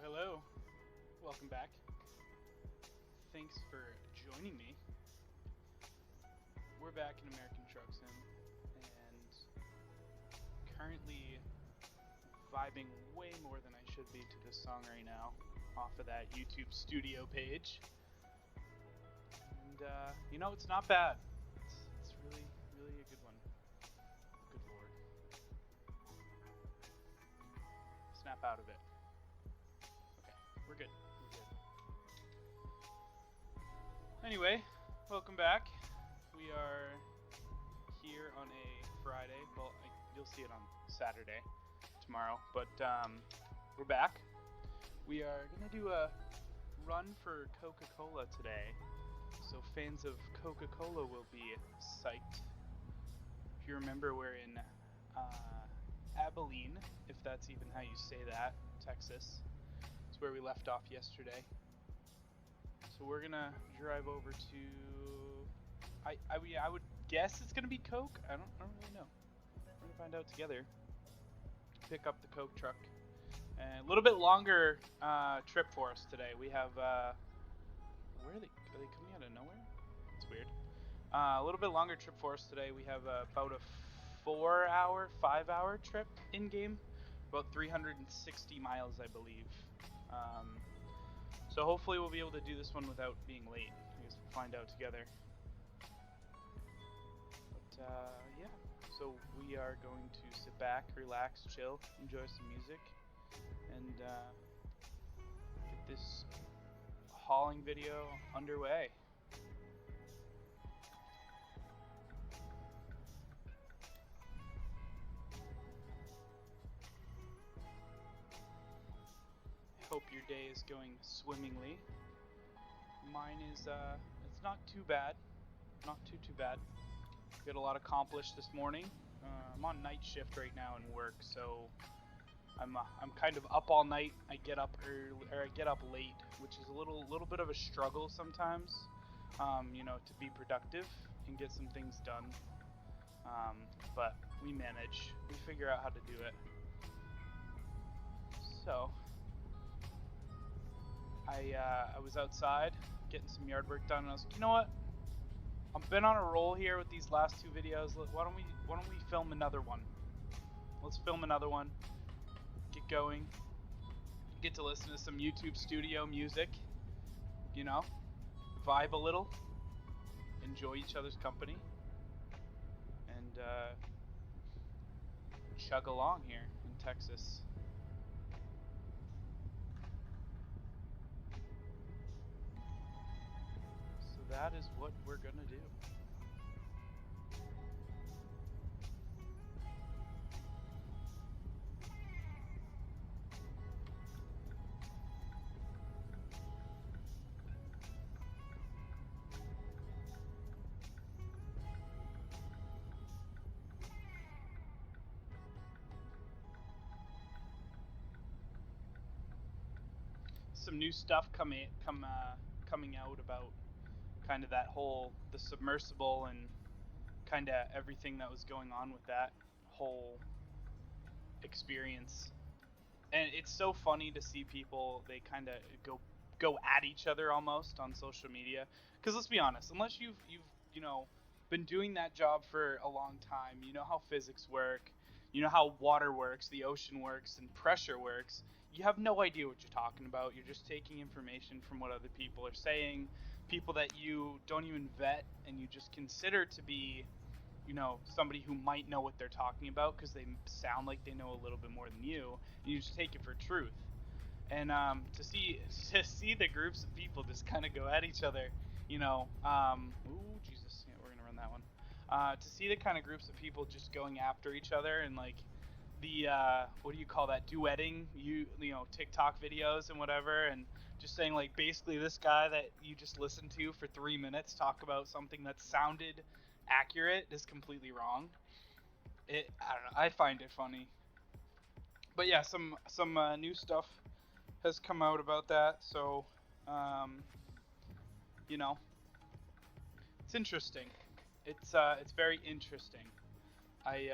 Hello. Welcome back. Thanks for joining me. We're back in American Truck Sim and currently vibing way more than I should be to this song right now off of that YouTube studio page. And, it's not bad. It's really, really a good one. Good lord. Snap out of it. Okay, we're good. Anyway, welcome back. We are here on a Friday. Well, you'll see it on Saturday, tomorrow. But we're back. We are going to do a run for Coca-Cola today. So fans of Coca-Cola will be psyched. If you remember, we're in Abilene, if that's even how you say that, Texas. It's where we left off yesterday. So we're gonna drive over to. I would guess it's gonna be Coke. I don't really know. We're gonna find out together. Pick up the Coke truck. And a little bit longer trip for us today. We have where are they coming out of nowhere? It's weird. A little bit longer trip for us today. We have about a 5-hour trip in game, about 360 miles, I believe. So hopefully we'll be able to do this one without being late. I guess we'll find out together. But yeah, so we are going to sit back, relax, chill, enjoy some music, and get this hauling video underway. Hope your day is going swimmingly. Mine is it's not too bad. Not too bad. Got a lot accomplished this morning. I'm on night shift right now in work, so I'm kind of up all night. I get up early, or I get up late, which is a little bit of a struggle sometimes. To be productive and get some things done. But we manage. We figure out how to do it. So I was outside getting some yard work done, and I was like, you know what? I've been on a roll here with these last two videos. Why don't we film another one? Let's film another one. Get going. Get to listen to some YouTube studio music. Vibe a little. Enjoy each other's company. And chug along here in Texas. So that is what we're gonna do. Some new stuff coming out about kind of the submersible and kind of everything that was going on with that whole experience. And it's so funny to see people, they kind of go at each other almost on social media, because let's be honest, unless you've been doing that job for a long time, you know how physics work, you know how water works, the ocean works, and pressure works. You have no idea what you're talking about. You're just taking information from what other people are saying, people that you don't even vet and you just consider to be somebody who might know what they're talking about because they sound like they know a little bit more than you, and you just take it for truth. And to see the groups of people just kind of go at each other, ooh, Jesus, yeah, we're gonna run that one. To see the kind of groups of people just going after each other and like the what do you call that, duetting, TikTok videos and whatever, and just saying like basically this guy that you just listened to for 3 minutes talk about something that sounded accurate is completely wrong. I don't know. I find it funny. But yeah, some new stuff has come out about that. So, it's interesting. It's very interesting. I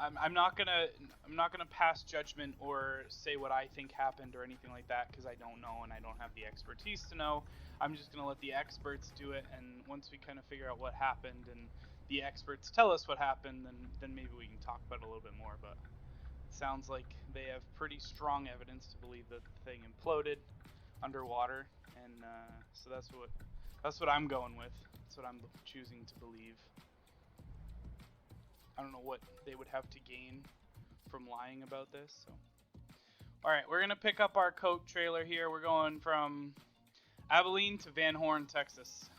I'm not gonna pass judgment or say what I think happened or anything like that because I don't know and I don't have the expertise to know. I'm just gonna let the experts do it, and once we kind of figure out what happened and the experts tell us what happened, then maybe we can talk about it a little bit more. But it sounds like they have pretty strong evidence to believe that the thing imploded underwater, and so that's what I'm going with. That's what I'm choosing to believe. I don't know what they would have to gain from lying about this. So, all right, we're gonna pick up our Coke trailer here. We're going from Abilene to Van Horn, Texas.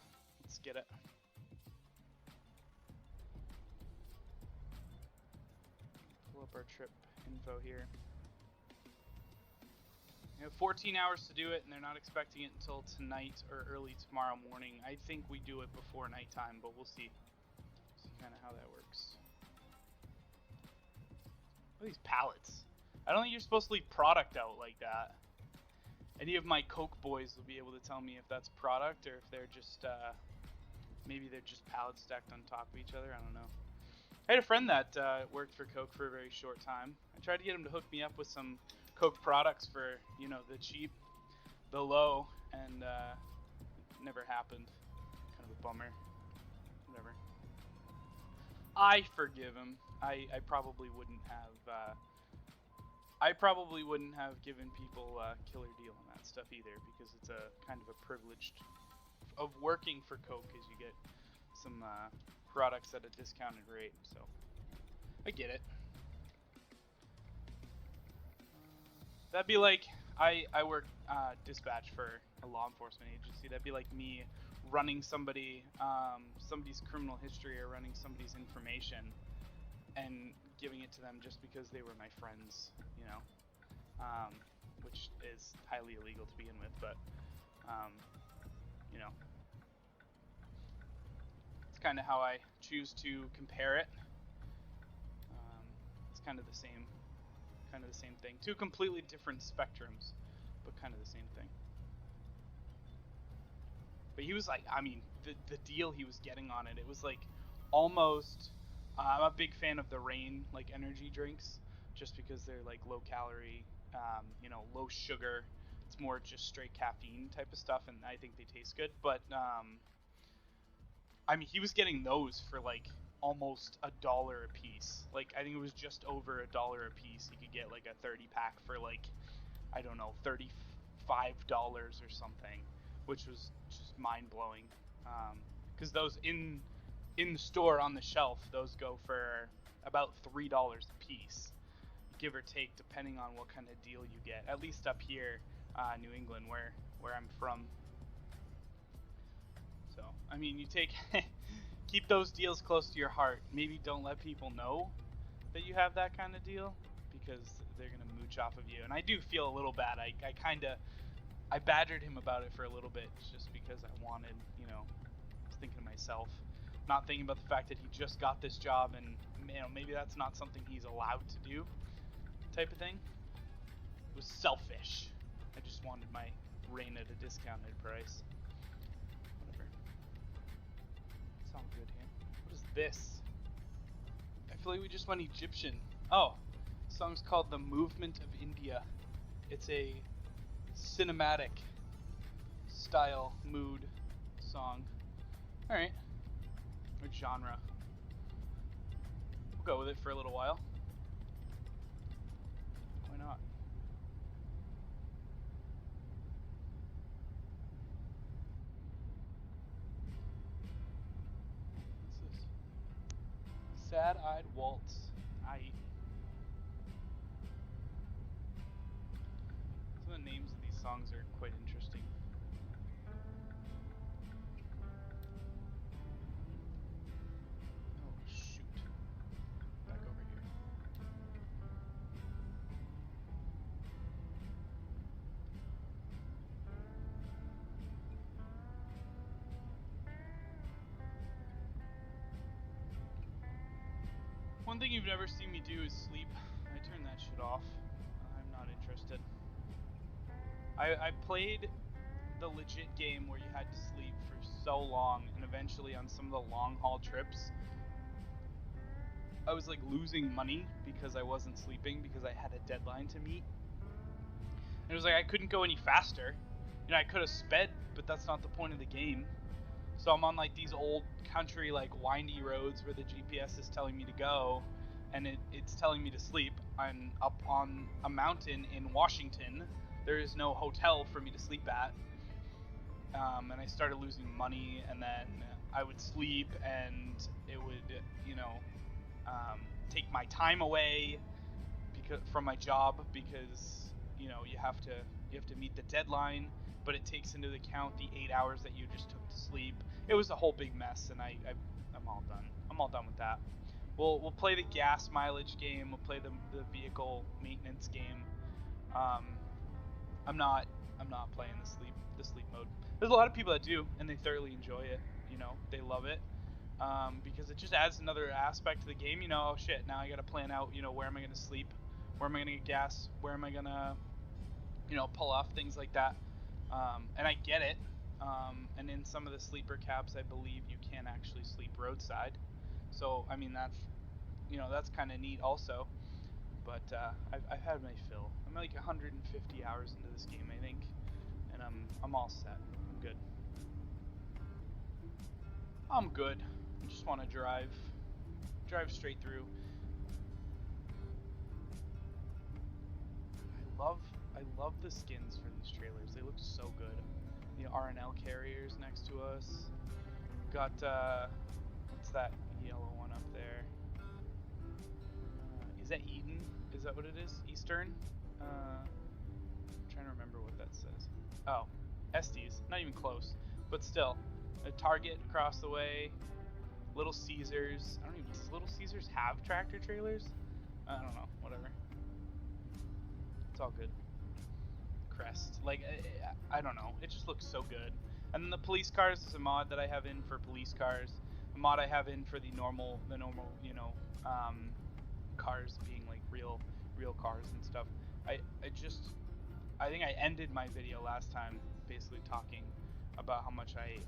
Let's get it. Pull up our trip info here. We have 14 hours to do it, and they're not expecting it until tonight or early tomorrow morning. I think we do it before nighttime, but we'll see. See kind of how that works. What are these pallets? I don't think you're supposed to leave product out like that. Any of my Coke boys will be able to tell me if that's product or if they're just, maybe they're just pallets stacked on top of each other. I don't know. I had a friend that worked for Coke for a very short time. I tried to get him to hook me up with some Coke products for, you know, the cheap, the low, and it never happened. Kind of a bummer. Whatever. I forgive him. I probably wouldn't have. I probably wouldn't have given people a killer deal on that stuff either, because it's a kind of a privileged of working for Coke, is you get some products at a discounted rate. So I get it. That'd be like I work dispatch for a law enforcement agency. That'd be like me running somebody's criminal history or running somebody's information and giving it to them just because they were my friends, you know, which is highly illegal to begin with, but, you know, it's kind of how I choose to compare it. It's kind of the same thing. Two completely different spectrums, but kind of the same thing. But he was like, I mean, the deal he was getting on it, it was like almost, I'm a big fan of the Rain, like, energy drinks, just because they're like low calorie, you know, low sugar. It's more just straight caffeine type of stuff, and I think they taste good. But I mean, he was getting those for like almost $1 a piece. Like, I think it was just over $1 a piece. You could get like a 30 pack for like, I don't know, $35 or something, which was just mind blowing. Because those in the store on the shelf, those go for about $3 a piece, give or take, depending on what kind of deal you get. At least up here, New England, where I'm from. So, I mean, you keep those deals close to your heart. Maybe don't let people know that you have that kind of deal, because they're gonna mooch off of you. And I do feel a little bad. I badgered him about it for a little bit, just because I wanted, you know, I was thinking to myself, not thinking about the fact that he just got this job, and, you know, maybe that's not something he's allowed to do, type of thing. It was selfish. I just wanted my Rain at a discounted price. Whatever. It's all good here. What is this? I feel like we just went Egyptian. Oh, the song's called The Movement of India. It's a cinematic style mood song. Alright. Or genre. We'll go with it for a little while. Why not? What's this? Sad-Eyed Waltz. Some of the names of these songs are quite interesting. Oh, shoot. Back over here. One thing you've never seen me do is sleep. I turn that shit off. I'm not interested. I played the legit game where you had to sleep for so long, and eventually on some of the long haul trips, I was like losing money because I wasn't sleeping because I had a deadline to meet. And it was like I couldn't go any faster. I could have sped, but that's not the point of the game. So I'm on like these old country like windy roads where the GPS is telling me to go, and it's telling me to sleep. I'm up on a mountain in Washington. There is no hotel for me to sleep at. And I started losing money, and then I would sleep, and it would, take my time away because from my job because you have to meet the deadline, but it takes into account the 8 hours that you just took to sleep. It was a whole big mess, and I'm all done. I'm all done with that. We'll play the gas mileage game. We'll play the vehicle maintenance game. Um, I'm not I'm not playing the sleep mode. There's a lot of people that do, and they thoroughly enjoy it. They love it. Because it just adds another aspect to the game. Oh shit, now I got to plan out, where am I going to sleep? Where am I going to get gas? Where am I going to, pull off things like that? And I get it. And in some of the sleeper cabs, I believe you can actually sleep roadside. So, I mean, that's kind of neat also. But I've had my fill. I'm like 150 hours into this game, I think, and I'm all set. I'm good. I'm good. I just want to drive straight through. I love I love the skins for these trailers. They look so good. The R&L carriers next to us. Got what's that yellow one up there? Is that Eden? Is that what it is? Eastern? I'm trying to remember what that says. Oh, Estes. Not even close, but still. A Target across the way. Little Caesars. I don't even. Does Little Caesars have tractor trailers? I don't know. Whatever. It's all good. Crest. Like, I don't know. It just looks so good. And then the police cars is a mod that I have in for police cars. A mod I have in for the normal, cars being like real cars and stuff. I think I ended my video last time basically talking about how much I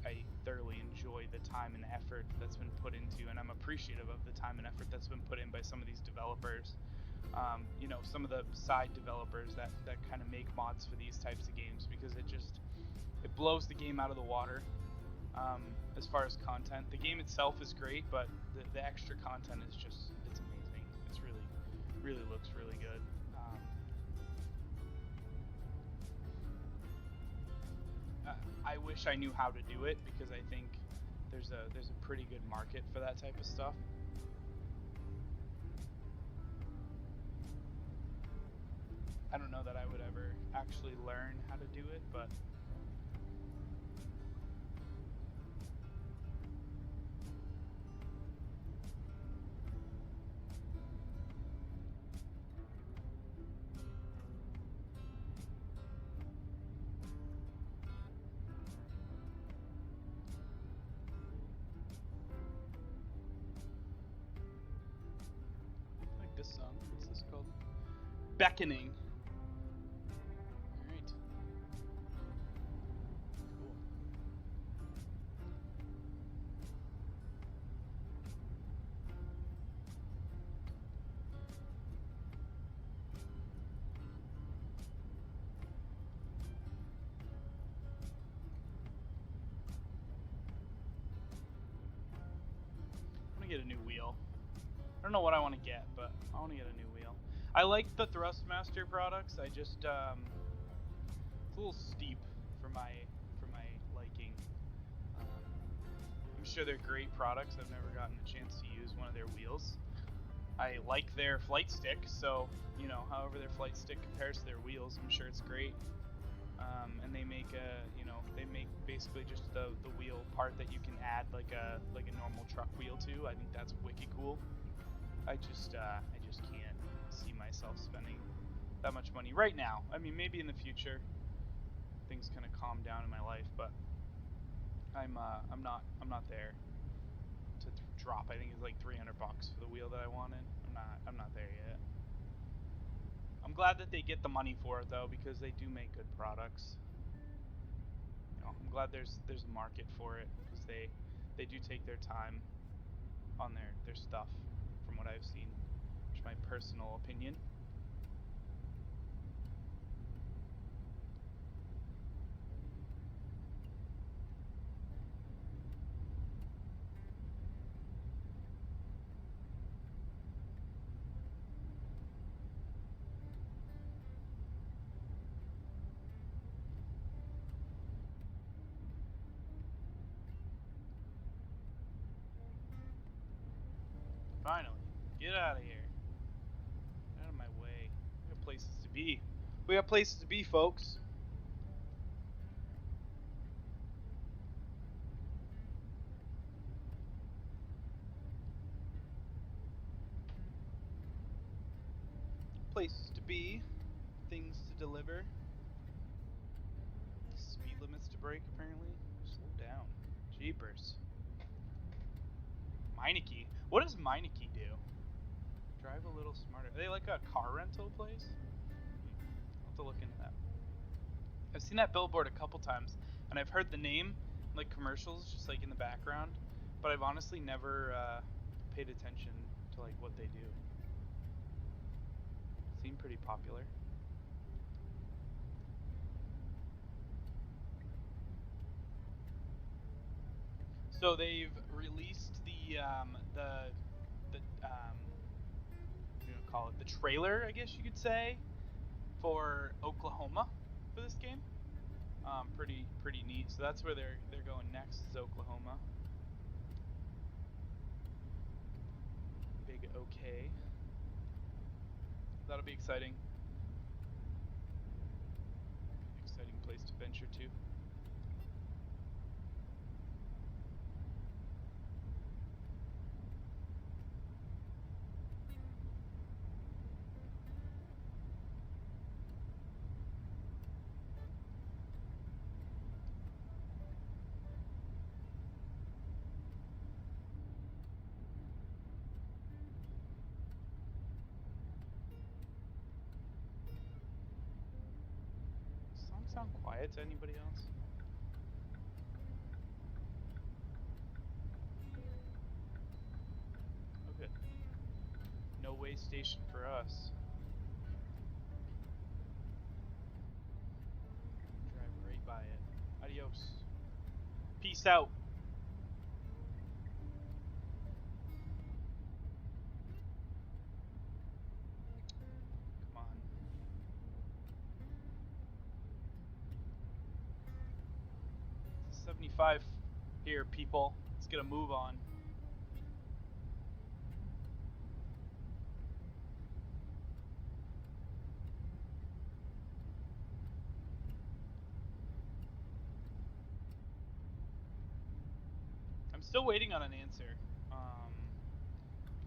thoroughly enjoy the time and effort that's been put into, and I'm appreciative of the time and effort that's been put in by some of these developers. Some of the side developers that kind of make mods for these types of games, because it blows the game out of the water. As far as content, the game itself is great, but the extra content is it's amazing. It's really looks really good. I wish I knew how to do it, because I think there's a pretty good market for that type of stuff. I don't know that I would ever actually learn how to do it, but I like this song. What's this called? Beckoning. All right. Cool. I want to get a new wheel. I don't know what I want to get, but I want to get a new wheel. I like the Thrustmaster products. I just it's a little steep for my liking. I'm sure they're great products. I've never gotten a chance to use one of their wheels. I like their flight stick, so however their flight stick compares to their wheels, I'm sure it's great. And they make basically just the wheel part that you can add like a normal truck wheel to. I think that's wicked cool. I just can't see myself spending that much money right now. I mean, maybe in the future things kind of calm down in my life, but I'm not there to drop. I think it's like $300 for the wheel that I wanted. I'm not there yet. I'm glad that they get the money for it though, because they do make good products. I'm glad there's a market for it, because they do take their time on their stuff, from from what I've seen. Which is my personal opinion. Finally, get out of here. Get out of my way. We got places to be. We got places to be, folks. Places to be. Things to deliver. Speed limits to break, apparently. Slow down. Jeepers. Meineke. What does Meineke do? Drive a little smarter. Are they like a car rental place? I'll have to look into that. I've seen that billboard a couple times, and I've heard the name, like commercials, just like in the background, but I've honestly never paid attention to like what they do. Seem pretty popular. So they've released the what do you call it, the trailer, I guess you could say, for Oklahoma for this game. Pretty neat. So that's where they're going next, is Oklahoma. Big OK. That'll be exciting. Exciting place to venture to. Songs sound quiet to anybody else? Oh, good. No way station for us. Drive right by it. Adios. Peace out. Come on. It's 75 here, people. Let's get a move on. I'm still waiting on an answer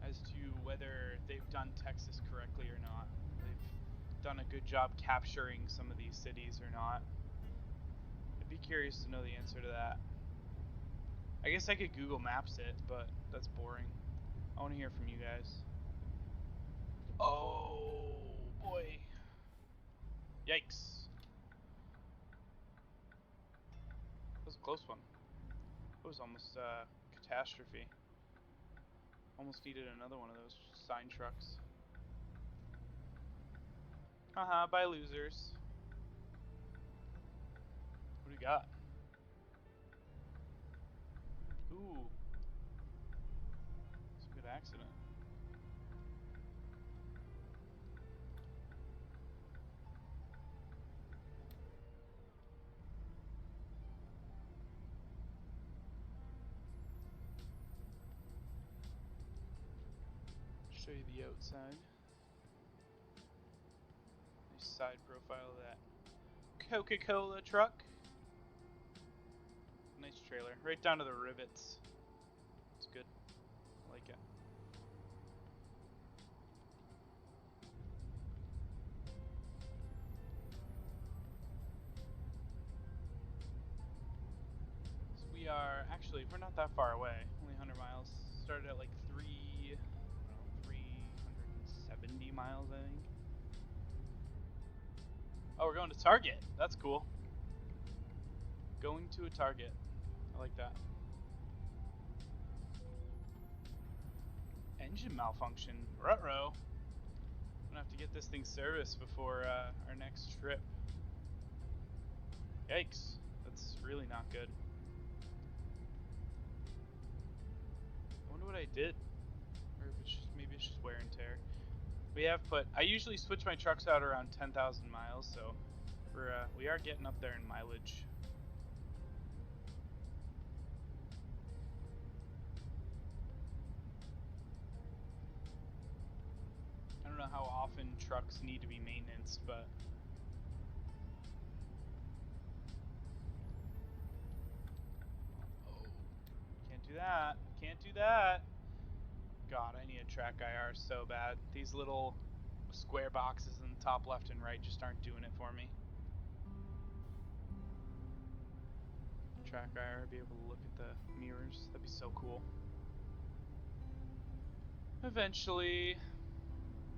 as to whether they've done Texas correctly or not. They've done a good job capturing some of these cities or not. I'd be curious to know the answer to that. I guess I could Google Maps it, but that's boring. I want to hear from you guys. Oh, boy. Yikes. That was a close one. It was almost catastrophe. Almost needed another one of those sign trucks. Haha, bye losers. What do we got? Ooh. It's a good accident. Show you the outside. Nice side profile of that Coca-Cola truck. Nice trailer, right down to the rivets. It's good. I like it. So we are actually, we're not that far away. Only 100 miles. Started at like 370 miles, I think. Oh, we're going to Target. That's cool. Going to a Target. I like that. engine malfunction. Ruh-roh. I'm gonna have to get this thing serviced before our next trip. Yikes. That's really not good. I wonder what I did. Or if it's just, maybe it's just wear and tear. I usually switch my trucks out around 10,000 miles, so we are getting up there in mileage. I don't know how often trucks need to be maintained, but oh, can't do that. Can't do that. God, I need a track IR so bad. These little square boxes in the top left and right just aren't doing it for me. Track IR, be able to look at the mirrors. That'd be so cool. Eventually,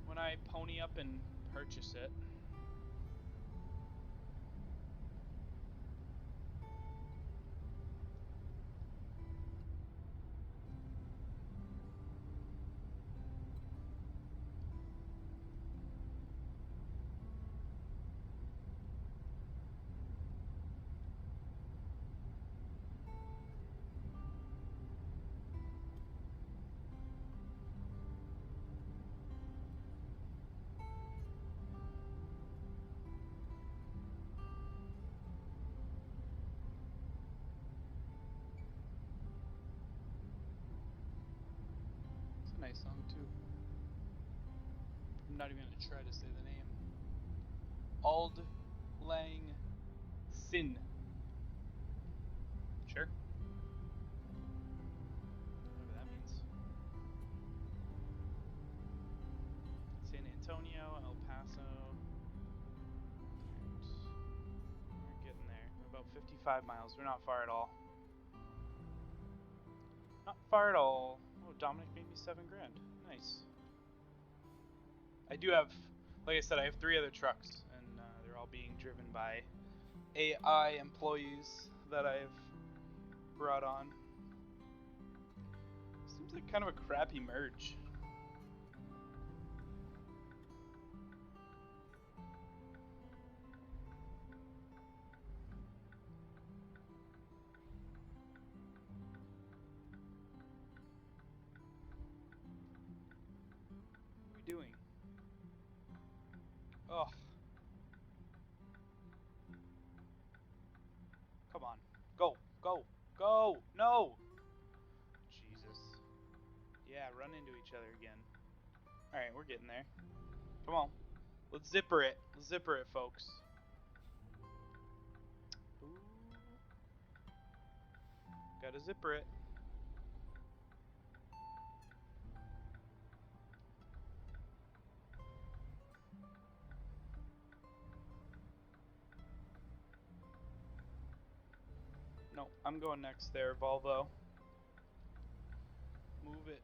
when I pony up and purchase it. It's a nice song too. I'm not even gonna try to say the name. Auld Lang Syne. Sure. Whatever that means. San Antonio, El Paso. We're getting there. We're about 55 miles. We're not far at all. Not far at all. Oh, Dominic made me $7 grand. Nice. I do have, like I said, I have 3 other trucks, and they're all being driven by AI employees that I've brought on. Seems like kind of a crappy merge. What are we doing? Ugh. Come on. Go. Go. Go. No! Jesus. Yeah, run into each other again. Alright, we're getting there. Come on. Let's zipper it. Let's zipper it, folks. Ooh. Gotta zipper it. No, I'm going next there, Volvo. Move it.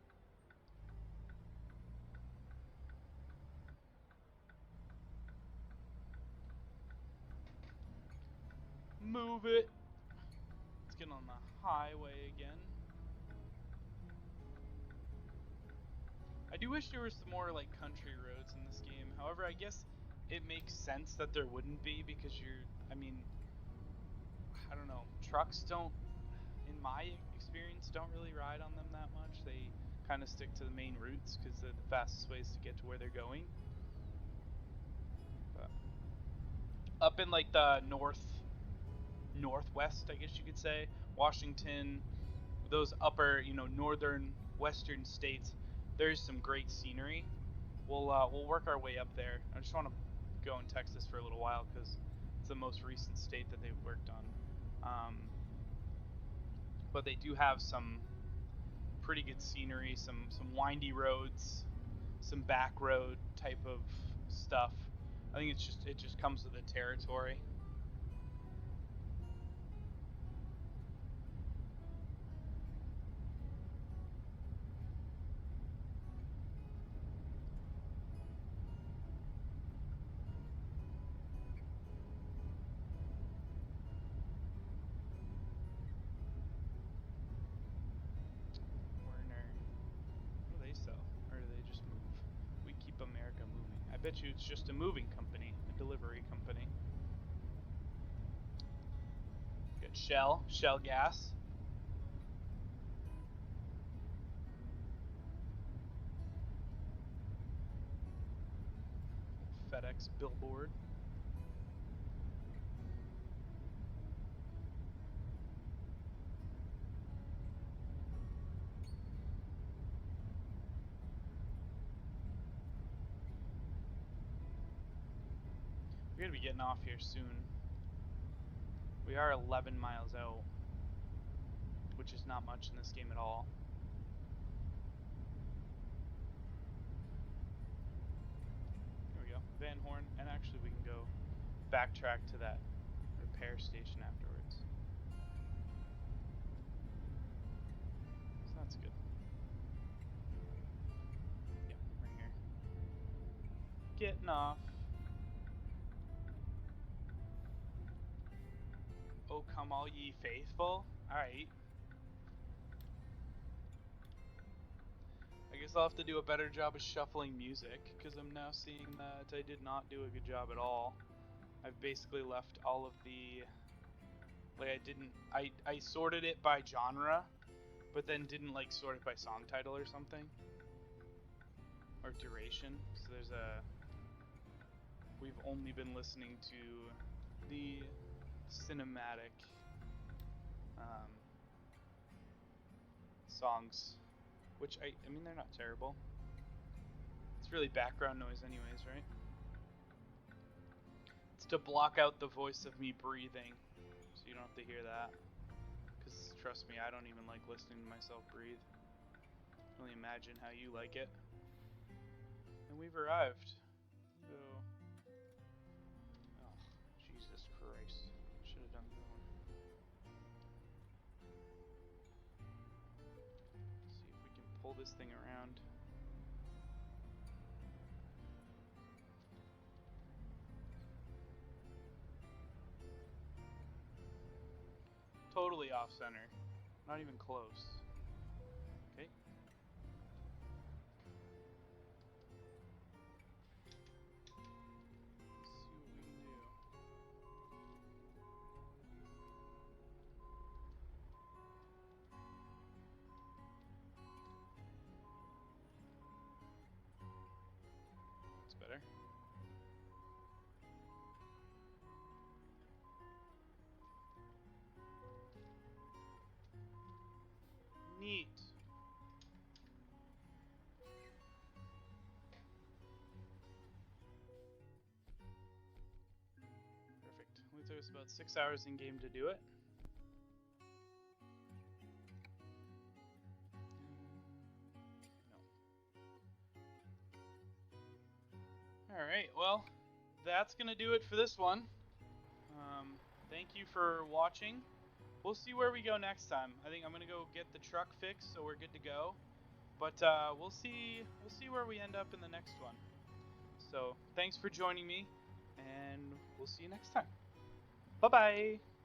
Move it. Let's get on the highway again. I do wish there was some more like country roads in this game. However, I guess it makes sense that there wouldn't be because I mean, I don't know, trucks don't, in my experience, don't really ride on them that much. They kind of stick to the main routes because they're the fastest ways to get to where they're going. But up in like the northwest, I guess you could say, Washington, those upper, northern western states, there's some great scenery. We'll work our way up there. I just want to go in Texas for a little while because it's the most recent state that they've worked on. But they do have some pretty good scenery, some windy roads, some back road type of stuff. I think it just comes with the territory. Werner, what do they sell? Bet you it's just a moving company, a delivery company. Got Shell Gas. FedEx billboard. We're gonna be getting off here soon. We are 11 miles out, which is not much in this game at all. Here we go, Van Horn, and actually we can go backtrack to that repair station afterwards. So that's good. Yep, right here. Getting off. Oh, come all ye faithful. Alright. I guess I'll have to do a better job of shuffling music, because I'm now seeing that I did not do a good job at all. I've basically left all of the... Like, I sorted it by genre, but then didn't, like, sort it by song title or something. Or duration. So there's a... We've only been listening to the cinematic songs, which I mean they're not terrible. It's really background noise anyways, right? It's to block out the voice of me breathing, so you don't have to hear that. Because trust me, I don't even like listening to myself breathe. I can only imagine how you like it. And we've arrived. So, oh, Jesus Christ. Should have done that one. Let's see if we can pull this thing around. Totally off center. Not even close. Okay. Let's see what we can do. That's better. Neat. Perfect. Only took us about 6 hours in game to do it. No. Alright, well, that's going to do it for this one. Thank you for watching. We'll see where we go next time. I think I'm going to go get the truck fixed so we're good to go. But we'll see where we end up in the next one. So, thanks for joining me, and we'll see you next time. Bye-bye!